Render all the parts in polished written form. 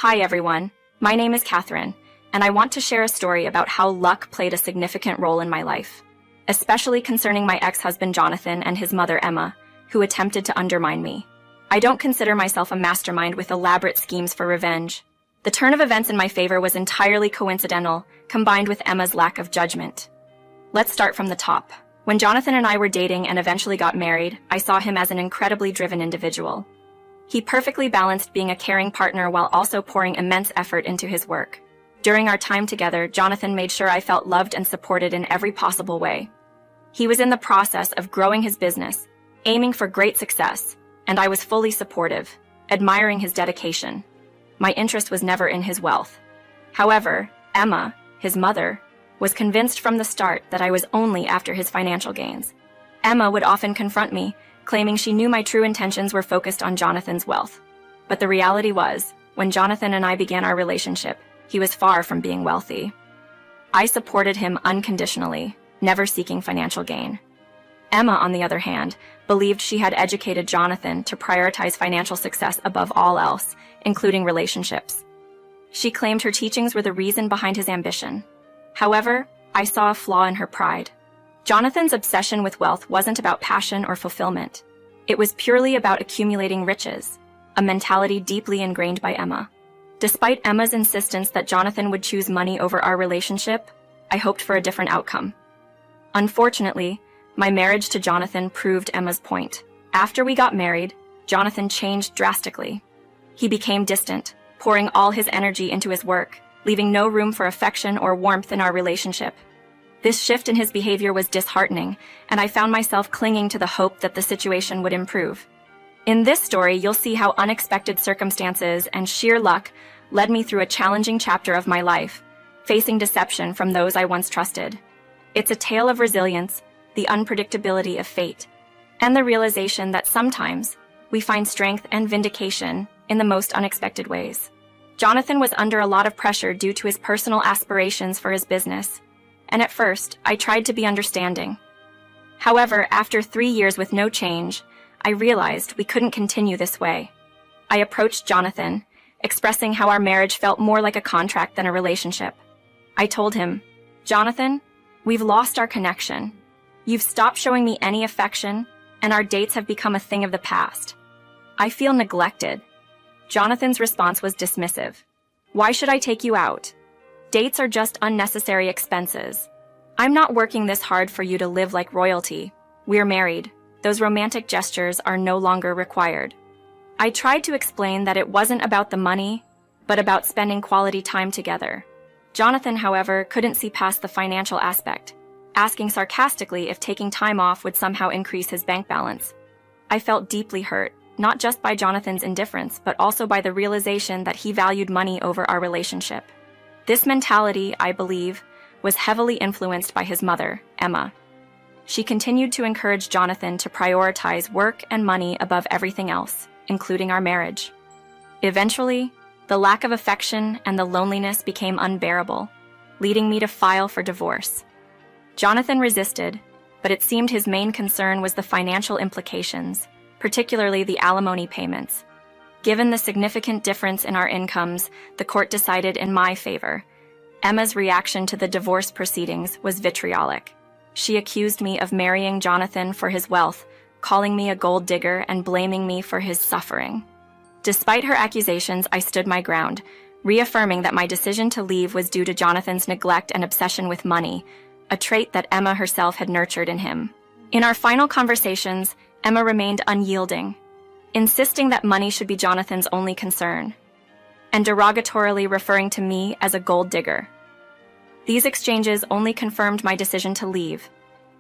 Hi everyone, my name is Catherine, and I want to share a story about how luck played a significant role in my life, especially concerning my ex-husband Jonathan and his mother Emma, who attempted to undermine me. I don't consider myself a mastermind with elaborate schemes for revenge. The turn of events in my favor was entirely coincidental, combined with Emma's lack of judgment. Let's start from the top. When Jonathan and I were dating and eventually got married, I saw him as an incredibly driven individual. He perfectly balanced being a caring partner while also pouring immense effort into his work. During our time together, Jonathan made sure I felt loved and supported in every possible way. He was in the process of growing his business, aiming for great success, and I was fully supportive, admiring his dedication. My interest was never in his wealth. However, Emma, his mother, was convinced from the start that I was only after his financial gains. Emma would often confront me, claiming she knew my true intentions were focused on Jonathan's wealth. But the reality was, when Jonathan and I began our relationship, he was far from being wealthy. I supported him unconditionally, never seeking financial gain. Emma, on the other hand, believed she had educated Jonathan to prioritize financial success above all else, including relationships. She claimed her teachings were the reason behind his ambition. However, I saw a flaw in her pride. Jonathan's obsession with wealth wasn't about passion or fulfillment. It was purely about accumulating riches, a mentality deeply ingrained by Emma. Despite Emma's insistence that Jonathan would choose money over our relationship, I hoped for a different outcome. Unfortunately, my marriage to Jonathan proved Emma's point. After we got married, Jonathan changed drastically. He became distant, pouring all his energy into his work, leaving no room for affection or warmth in our relationship. This shift in his behavior was disheartening, and I found myself clinging to the hope that the situation would improve. In this story, you'll see how unexpected circumstances and sheer luck led me through a challenging chapter of my life, facing deception from those I once trusted. It's a tale of resilience, the unpredictability of fate, and the realization that sometimes we find strength and vindication in the most unexpected ways. Jonathan was under a lot of pressure due to his personal aspirations for his business, and at first, I tried to be understanding. However, after 3 years with no change, I realized we couldn't continue this way. I approached Jonathan, expressing how our marriage felt more like a contract than a relationship. I told him, "Jonathan, we've lost our connection. You've stopped showing me any affection, and our dates have become a thing of the past. I feel neglected." Jonathan's response was dismissive. "Why should I take you out? Dates are just unnecessary expenses. I'm not working this hard for you to live like royalty. We're married. Those romantic gestures are no longer required." I tried to explain that it wasn't about the money, but about spending quality time together. Jonathan, however, couldn't see past the financial aspect, asking sarcastically if taking time off would somehow increase his bank balance. I felt deeply hurt, not just by Jonathan's indifference, but also by the realization that he valued money over our relationship. This mentality, I believe, was heavily influenced by his mother, Emma. She continued to encourage Jonathan to prioritize work and money above everything else, including our marriage. Eventually, the lack of affection and the loneliness became unbearable, leading me to file for divorce. Jonathan resisted, but it seemed his main concern was the financial implications, particularly the alimony payments. Given the significant difference in our incomes, the court decided in my favor. Emma's reaction to the divorce proceedings was vitriolic. She accused me of marrying Jonathan for his wealth, calling me a gold digger and blaming me for his suffering. Despite her accusations, I stood my ground, reaffirming that my decision to leave was due to Jonathan's neglect and obsession with money, a trait that Emma herself had nurtured in him. In our final conversations, Emma remained unyielding, insisting that money should be Jonathan's only concern, and derogatorily referring to me as a gold digger. These exchanges only confirmed my decision to leave,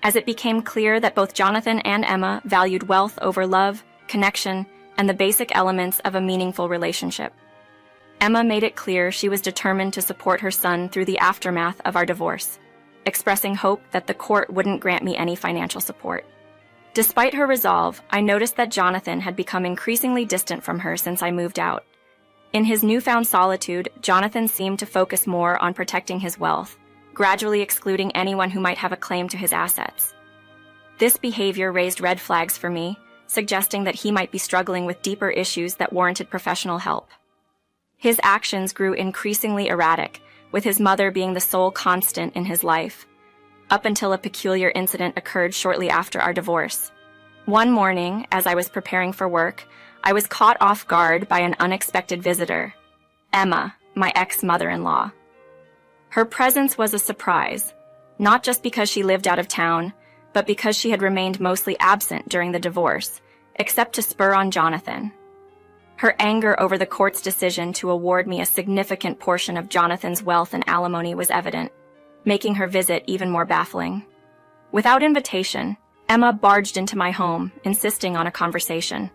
as it became clear that both Jonathan and Emma valued wealth over love, connection, and the basic elements of a meaningful relationship. Emma made it clear she was determined to support her son through the aftermath of our divorce, expressing hope that the court wouldn't grant me any financial support. Despite her resolve, I noticed that Jonathan had become increasingly distant from her since I moved out. In his newfound solitude, Jonathan seemed to focus more on protecting his wealth, gradually excluding anyone who might have a claim to his assets. This behavior raised red flags for me, suggesting that he might be struggling with deeper issues that warranted professional help. His actions grew increasingly erratic, with his mother being the sole constant in his life, up until a peculiar incident occurred shortly after our divorce. One morning, as I was preparing for work, I was caught off guard by an unexpected visitor, Emma, my ex-mother-in-law. Her presence was a surprise, not just because she lived out of town, but because she had remained mostly absent during the divorce, except to spur on Jonathan. Her anger over the court's decision to award me a significant portion of Jonathan's wealth and alimony was evident, making her visit even more baffling. Without invitation, Emma barged into my home, insisting on a conversation.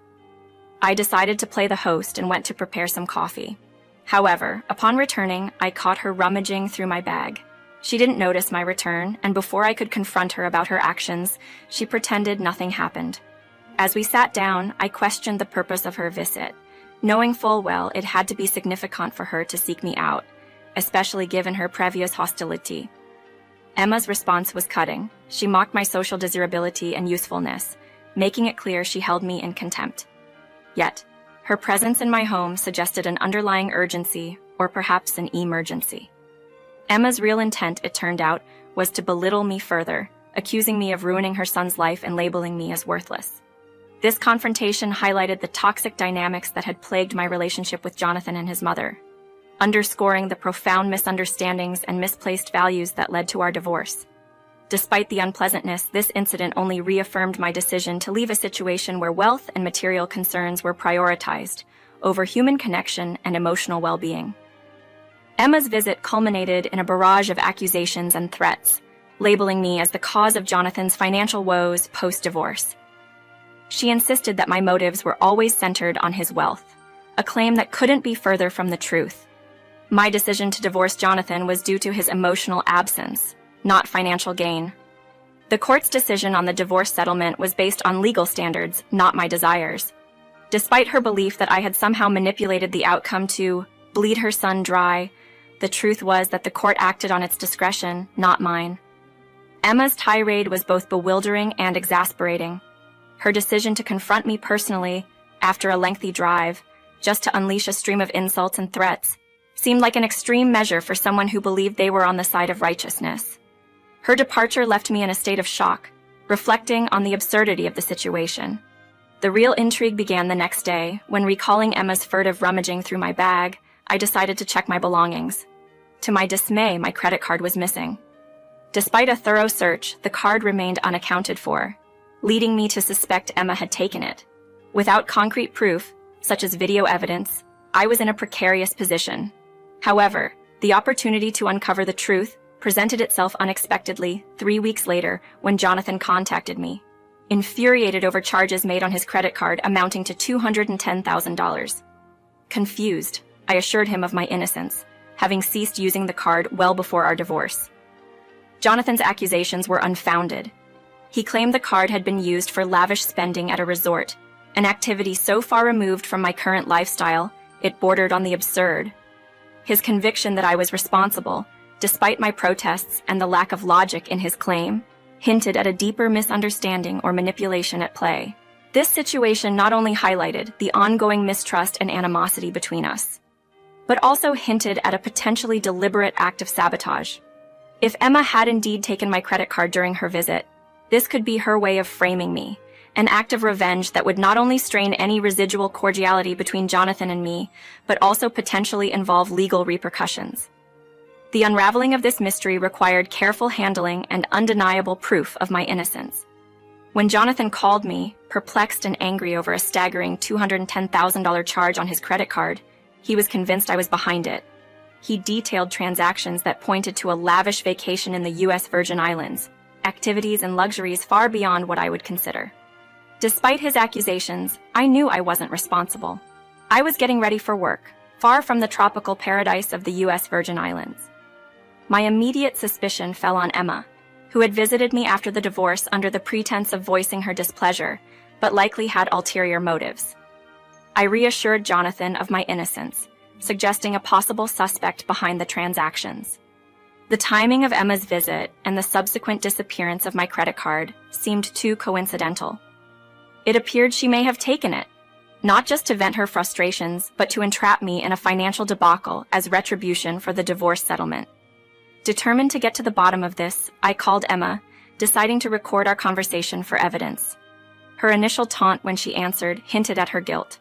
I decided to play the host and went to prepare some coffee. However, upon returning, I caught her rummaging through my bag. She didn't notice my return, and before I could confront her about her actions, she pretended nothing happened. As we sat down, I questioned the purpose of her visit, knowing full well it had to be significant for her to seek me out, especially given her previous hostility. Emma's response was cutting. She mocked my social desirability and usefulness, making it clear she held me in contempt. Yet, her presence in my home suggested an underlying urgency, or perhaps an emergency. Emma's real intent, it turned out, was to belittle me further, accusing me of ruining her son's life and labeling me as worthless. This confrontation highlighted the toxic dynamics that had plagued my relationship with Jonathan and his mother, underscoring the profound misunderstandings and misplaced values that led to our divorce. Despite the unpleasantness, this incident only reaffirmed my decision to leave a situation where wealth and material concerns were prioritized over human connection and emotional well-being. Emma's visit culminated in a barrage of accusations and threats, labeling me as the cause of Jonathan's financial woes post-divorce. She insisted that my motives were always centered on his wealth, a claim that couldn't be further from the truth. My decision to divorce Jonathan was due to his emotional absence, not financial gain. The court's decision on the divorce settlement was based on legal standards, not my desires. Despite her belief that I had somehow manipulated the outcome to bleed her son dry, the truth was that the court acted on its discretion, not mine. Emma's tirade was both bewildering and exasperating. Her decision to confront me personally, after a lengthy drive, just to unleash a stream of insults and threats, seemed like an extreme measure for someone who believed they were on the side of righteousness. Her departure left me in a state of shock, reflecting on the absurdity of the situation. The real intrigue began the next day, when, recalling Emma's furtive rummaging through my bag, I decided to check my belongings. To my dismay, my credit card was missing. Despite a thorough search, the card remained unaccounted for, leading me to suspect Emma had taken it. Without concrete proof, such as video evidence, I was in a precarious position. However, the opportunity to uncover the truth presented itself unexpectedly 3 weeks later when Jonathan contacted me, infuriated over charges made on his credit card amounting to $210,000. Confused, I assured him of my innocence, having ceased using the card well before our divorce. Jonathan's accusations were unfounded. He claimed the card had been used for lavish spending at a resort, an activity so far removed from my current lifestyle, it bordered on the absurd. His conviction that I was responsible, despite my protests and the lack of logic in his claim, hinted at a deeper misunderstanding or manipulation at play. This situation not only highlighted the ongoing mistrust and animosity between us, but also hinted at a potentially deliberate act of sabotage. If Emma had indeed taken my credit card during her visit, this could be her way of framing me, an act of revenge that would not only strain any residual cordiality between Jonathan and me, but also potentially involve legal repercussions. The unraveling of this mystery required careful handling and undeniable proof of my innocence. When Jonathan called me, perplexed and angry over a staggering $210,000 charge on his credit card, he was convinced I was behind it. He detailed transactions that pointed to a lavish vacation in the U.S. Virgin Islands, activities and luxuries far beyond what I would consider. Despite his accusations, I knew I wasn't responsible. I was getting ready for work, far from the tropical paradise of the U.S. Virgin Islands. My immediate suspicion fell on Emma, who had visited me after the divorce under the pretense of voicing her displeasure, but likely had ulterior motives. I reassured Jonathan of my innocence, suggesting a possible suspect behind the transactions. The timing of Emma's visit and the subsequent disappearance of my credit card seemed too coincidental. It appeared she may have taken it, not just to vent her frustrations, but to entrap me in a financial debacle as retribution for the divorce settlement. Determined to get to the bottom of this, I called Emma, deciding to record our conversation for evidence. Her initial taunt when she answered hinted at her guilt.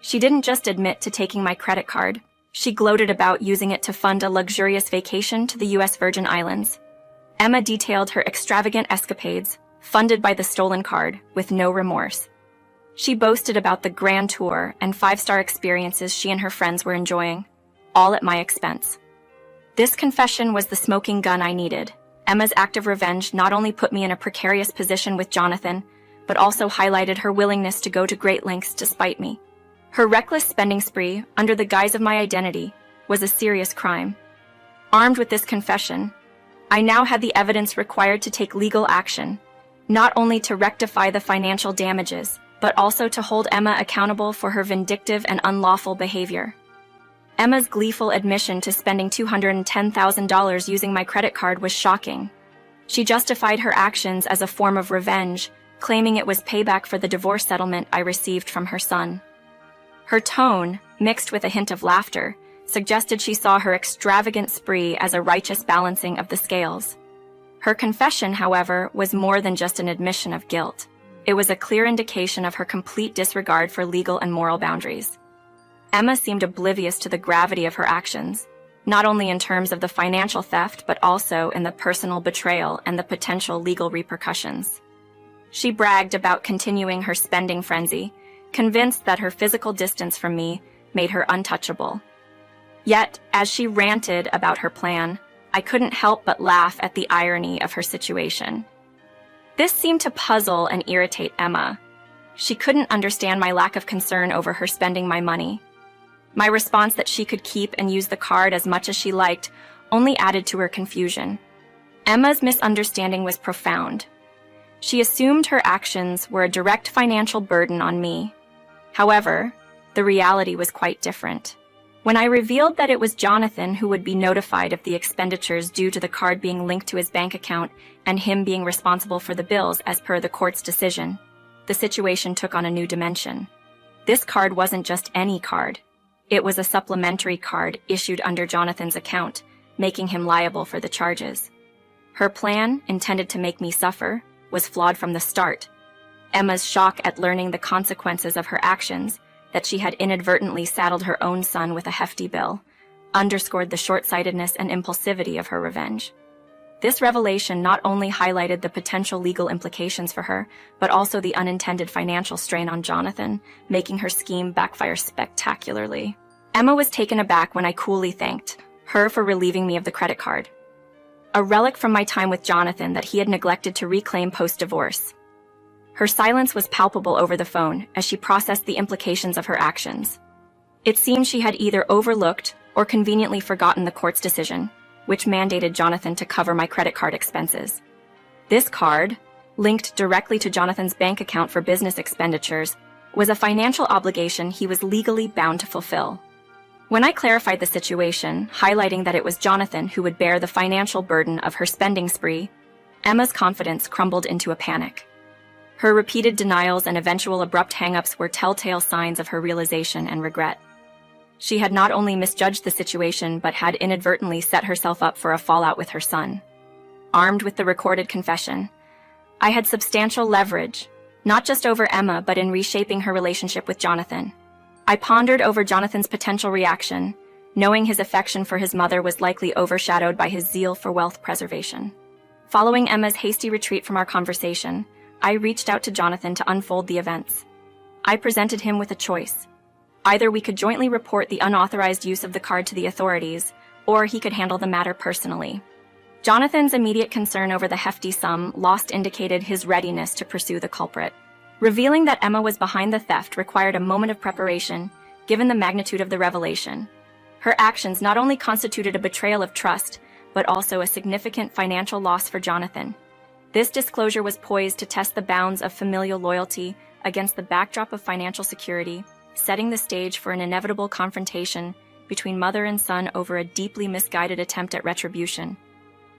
She didn't just admit to taking my credit card, she gloated about using it to fund a luxurious vacation to the U.S. Virgin Islands. Emma detailed her extravagant escapades, funded by the stolen card, with no remorse. She boasted about the grand tour and five-star experiences she and her friends were enjoying, all at my expense. This confession was the smoking gun I needed. Emma's act of revenge not only put me in a precarious position with Jonathan, but also highlighted her willingness to go to great lengths to spite me. Her reckless spending spree, under the guise of my identity, was a serious crime. Armed with this confession, I now had the evidence required to take legal action, not only to rectify the financial damages, but also to hold Emma accountable for her vindictive and unlawful behavior. Emma's gleeful admission to spending $210,000 using my credit card was shocking. She justified her actions as a form of revenge, claiming it was payback for the divorce settlement I received from her son. Her tone, mixed with a hint of laughter, suggested she saw her extravagant spree as a righteous balancing of the scales. Her confession, however, was more than just an admission of guilt. It was a clear indication of her complete disregard for legal and moral boundaries. Emma seemed oblivious to the gravity of her actions, not only in terms of the financial theft, but also in the personal betrayal and the potential legal repercussions. She bragged about continuing her spending frenzy, convinced that her physical distance from me made her untouchable. Yet, as she ranted about her plan, I couldn't help but laugh at the irony of her situation. This seemed to puzzle and irritate Emma. She couldn't understand my lack of concern over her spending my money. My response that she could keep and use the card as much as she liked only added to her confusion. Emma's misunderstanding was profound. She assumed her actions were a direct financial burden on me. However, the reality was quite different. When I revealed that it was Jonathan who would be notified of the expenditures due to the card being linked to his bank account and him being responsible for the bills as per the court's decision, the situation took on a new dimension. This card wasn't just any card. It was a supplementary card issued under Jonathan's account, making him liable for the charges. Her plan, intended to make me suffer, was flawed from the start. Emma's shock at learning the consequences of her actions, that she had inadvertently saddled her own son with a hefty bill, underscored the short-sightedness and impulsivity of her revenge. This revelation not only highlighted the potential legal implications for her, but also the unintended financial strain on Jonathan, making her scheme backfire spectacularly. Emma was taken aback when I coolly thanked her for relieving me of the credit card, a relic from my time with Jonathan that he had neglected to reclaim post-divorce. Her silence was palpable over the phone as she processed the implications of her actions. It seemed she had either overlooked or conveniently forgotten the court's decision, which mandated Jonathan to cover my credit card expenses. This card, linked directly to Jonathan's bank account for business expenditures, was a financial obligation he was legally bound to fulfill. When I clarified the situation, highlighting that it was Jonathan who would bear the financial burden of her spending spree, Emma's confidence crumbled into a panic. Her repeated denials and eventual abrupt hang-ups were telltale signs of her realization and regret. She had not only misjudged the situation, but had inadvertently set herself up for a fallout with her son. Armed with the recorded confession, I had substantial leverage, not just over Emma, but in reshaping her relationship with Jonathan. I pondered over Jonathan's potential reaction, knowing his affection for his mother was likely overshadowed by his zeal for wealth preservation. Following Emma's hasty retreat from our conversation, I reached out to Jonathan to unfold the events. I presented him with a choice. Either we could jointly report the unauthorized use of the card to the authorities, or he could handle the matter personally. Jonathan's immediate concern over the hefty sum lost indicated his readiness to pursue the culprit. Revealing that Emma was behind the theft required a moment of preparation, given the magnitude of the revelation. Her actions not only constituted a betrayal of trust, but also a significant financial loss for Jonathan. This disclosure was poised to test the bounds of familial loyalty against the backdrop of financial security, setting the stage for an inevitable confrontation between mother and son over a deeply misguided attempt at retribution.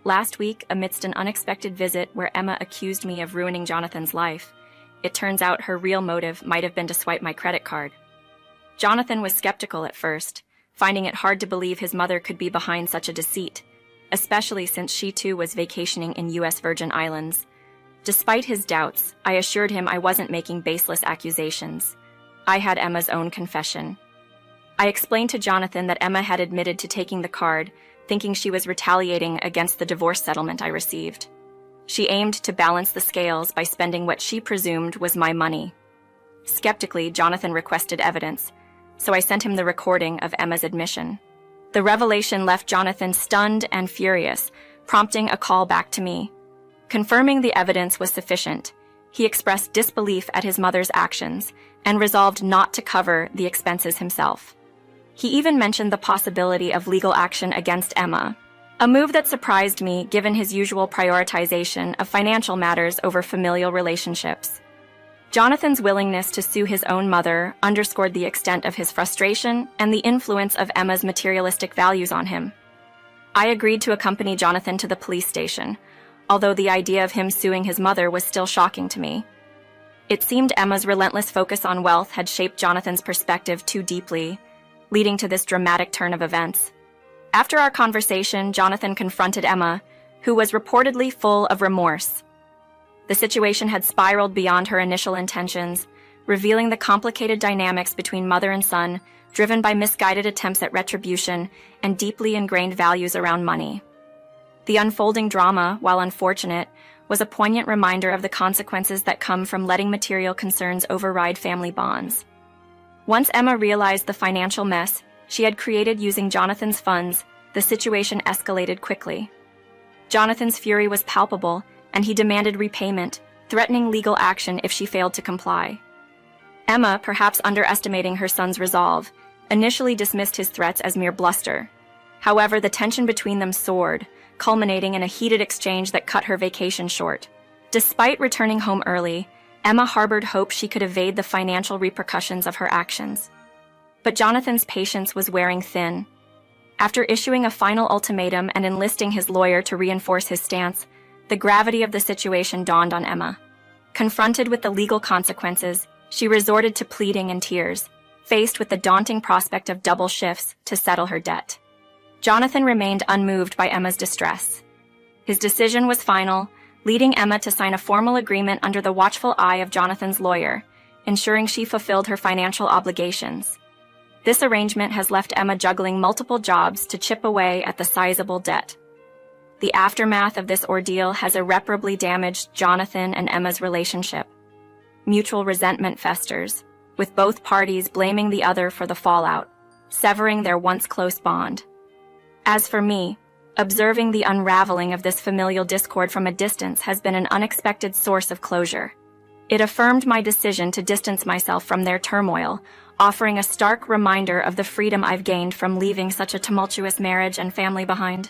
Last week, amidst an unexpected visit where Emma accused me of ruining Jonathan's life, it turns out her real motive might have been to swipe my credit card. Jonathan was skeptical at first, finding it hard to believe his mother could be behind such a deceit, especially since she too was vacationing in U.S. Virgin Islands. Despite his doubts, I assured him I wasn't making baseless accusations. I had Emma's own confession. I explained to Jonathan that Emma had admitted to taking the card, thinking she was retaliating against the divorce settlement I received. She aimed to balance the scales by spending what she presumed was my money. Skeptically, Jonathan requested evidence, so I sent him the recording of Emma's admission. The revelation left Jonathan stunned and furious, prompting a call back to me. Confirming the evidence was sufficient, he expressed disbelief at his mother's actions and resolved not to cover the expenses himself. He even mentioned the possibility of legal action against Emma, a move that surprised me given his usual prioritization of financial matters over familial relationships. Jonathan's willingness to sue his own mother underscored the extent of his frustration and the influence of Emma's materialistic values on him. I agreed to accompany Jonathan to the police station, although the idea of him suing his mother was still shocking to me. It seemed Emma's relentless focus on wealth had shaped Jonathan's perspective too deeply, leading to this dramatic turn of events. After our conversation, Jonathan confronted Emma, who was reportedly full of remorse. The situation had spiraled beyond her initial intentions, revealing the complicated dynamics between mother and son, driven by misguided attempts at retribution and deeply ingrained values around money. The unfolding drama, while unfortunate, was a poignant reminder of the consequences that come from letting material concerns override family bonds. Once Emma realized the financial mess she had created using Jonathan's funds, the situation escalated quickly. Jonathan's fury was palpable, and he demanded repayment, threatening legal action if she failed to comply. Emma, perhaps underestimating her son's resolve, initially dismissed his threats as mere bluster. However, the tension between them soared, culminating in a heated exchange that cut her vacation short. Despite returning home early, Emma harbored hope she could evade the financial repercussions of her actions. But Jonathan's patience was wearing thin. After issuing a final ultimatum and enlisting his lawyer to reinforce his stance, the gravity of the situation dawned on Emma. Confronted with the legal consequences, she resorted to pleading and tears, faced with the daunting prospect of double shifts to settle her debt. Jonathan remained unmoved by Emma's distress. His decision was final, leading Emma to sign a formal agreement under the watchful eye of Jonathan's lawyer, ensuring she fulfilled her financial obligations. This arrangement has left Emma juggling multiple jobs to chip away at the sizable debt. The aftermath of this ordeal has irreparably damaged Jonathan and Emma's relationship. Mutual resentment festers, with both parties blaming the other for the fallout, severing their once close bond. As for me, observing the unraveling of this familial discord from a distance has been an unexpected source of closure. It affirmed my decision to distance myself from their turmoil, offering a stark reminder of the freedom I've gained from leaving such a tumultuous marriage and family behind.